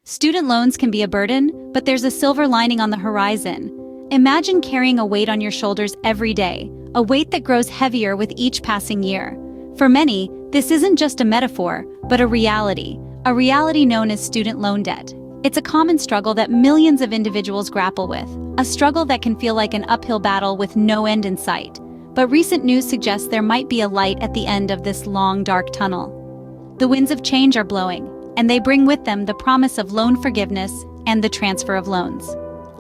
Student loans can be a burden, but there's a silver lining on the horizon. Imagine carrying a weight on your shoulders every day, a weight that grows heavier with each passing year. For many, this isn't just a metaphor, but a reality known as student loan debt. It's a common struggle that millions of individuals grapple with, a struggle that can feel like an uphill battle with no end in sight. But recent news suggests there might be a light at the end of this long, dark tunnel. The winds of change are blowing, and they bring with them the promise of loan forgiveness and the transfer of loans.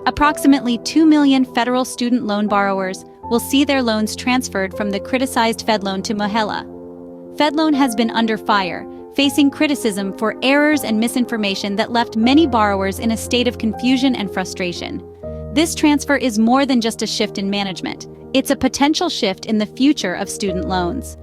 Approximately 2 million federal student loan borrowers will see their loans transferred from the criticized FedLoan to Mohela. FedLoan has been under fire, facing criticism for errors and misinformation that left many borrowers in a state of confusion and frustration. This transfer is more than just a shift in management. It's a potential shift in the future of student loans.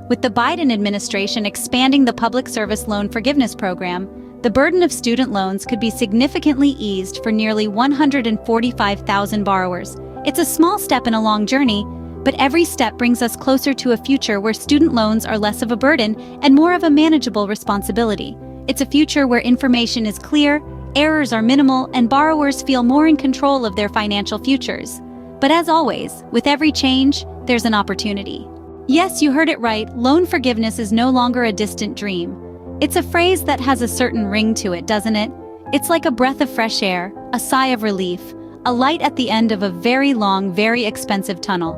With the Biden administration expanding the Public Service Loan Forgiveness Program, the burden of student loans could be significantly eased for nearly 145,000 borrowers. It's a small step in a long journey, but every step brings us closer to a future where student loans are less of a burden and more of a manageable responsibility. It's a future where information is clear, errors are minimal, and borrowers feel more in control of their financial futures. But as always, with every change, there's an opportunity. Yes, you heard it right, loan forgiveness is no longer a distant dream. It's a phrase that has a certain ring to it, doesn't it? It's like a breath of fresh air, a sigh of relief, a light at the end of a very long, very expensive tunnel.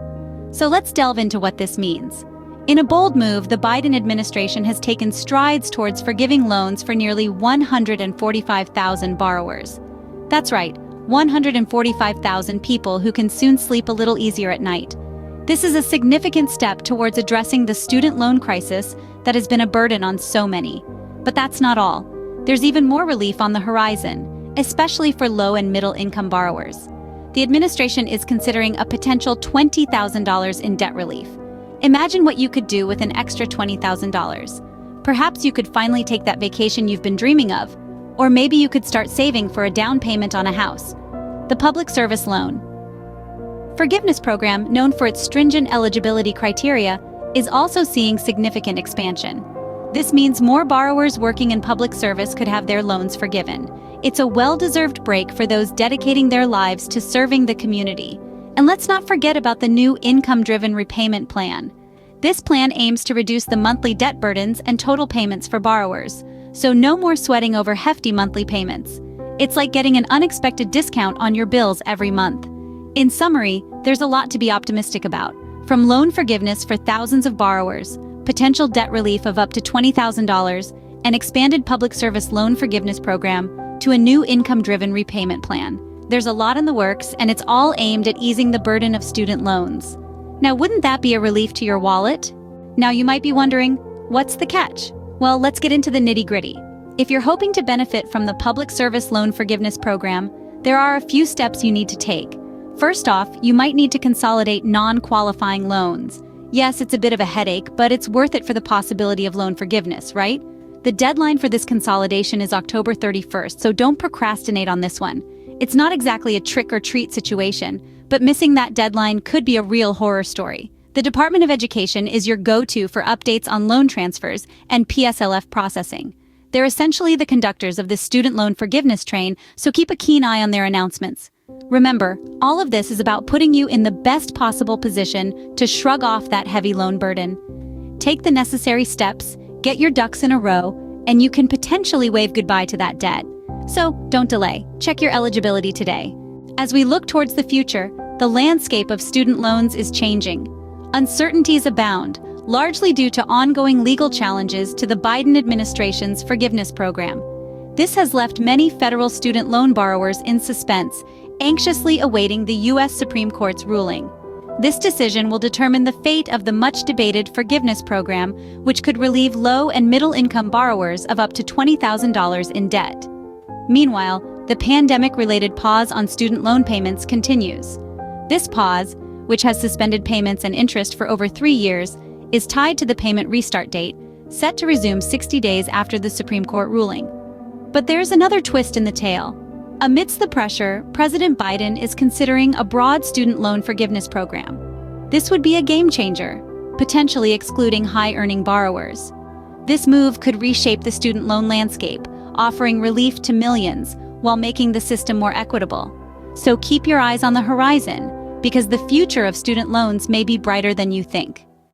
So let's delve into what this means. In a bold move, the Biden administration has taken strides towards forgiving loans for nearly 145,000 borrowers. That's right, 145,000 people who can soon sleep a little easier at night. This is a significant step towards addressing the student loan crisis that has been a burden on so many. But that's not all. There's even more relief on the horizon, especially for low and middle-income borrowers. The administration is considering a potential $20,000 in debt relief. Imagine what you could do with an extra $20,000. Perhaps you could finally take that vacation you've been dreaming of, or maybe you could start saving for a down payment on a house. The Public Service Loan Forgiveness Program, known for its stringent eligibility criteria, is also seeing significant expansion. This means more borrowers working in public service could have their loans forgiven. It's a well-deserved break for those dedicating their lives to serving the community. And let's not forget about the new income-driven repayment plan. This plan aims to reduce the monthly debt burdens and total payments for borrowers, so no more sweating over hefty monthly payments. It's like getting an unexpected discount on your bills every month. In summary, there's a lot to be optimistic about. From loan forgiveness for thousands of borrowers, potential debt relief of up to $20,000, an expanded public service loan forgiveness program, to a new income-driven repayment plan. There's a lot in the works, and it's all aimed at easing the burden of student loans. Now, wouldn't that be a relief to your wallet? Now you might be wondering, what's the catch? Well, let's get into the nitty-gritty. If you're hoping to benefit from the Public Service Loan Forgiveness Program, there are a few steps you need to take. First off, you might need to consolidate non-qualifying loans. Yes, it's a bit of a headache, but it's worth it for the possibility of loan forgiveness, right? The deadline for this consolidation is October 31st, so don't procrastinate on this one. It's not exactly a trick-or-treat situation, but missing that deadline could be a real horror story. The Department of Education is your go-to for updates on loan transfers and PSLF processing. They're essentially the conductors of this student loan forgiveness train, so keep a keen eye on their announcements. Remember, all of this is about putting you in the best possible position to shrug off that heavy loan burden. Take the necessary steps, get your ducks in a row, and you can potentially wave goodbye to that debt. So, don't delay. Check your eligibility today. As we look towards the future, the landscape of student loans is changing. Uncertainties abound, largely due to ongoing legal challenges to the Biden administration's forgiveness program. This has left many federal student loan borrowers in suspense, anxiously awaiting the U.S. Supreme Court's ruling. This decision will determine the fate of the much-debated forgiveness program, which could relieve low- and middle-income borrowers of up to $20,000 in debt. Meanwhile, the pandemic-related pause on student loan payments continues. This pause, which has suspended payments and interest for over 3 years, is tied to the payment restart date, set to resume 60 days after the Supreme Court ruling. But there's another twist in the tale. Amidst the pressure, President Biden is considering a broad student loan forgiveness program. This would be a game changer, potentially excluding high-earning borrowers. This move could reshape the student loan landscape, offering relief to millions while making the system more equitable. So keep your eyes on the horizon, because the future of student loans may be brighter than you think.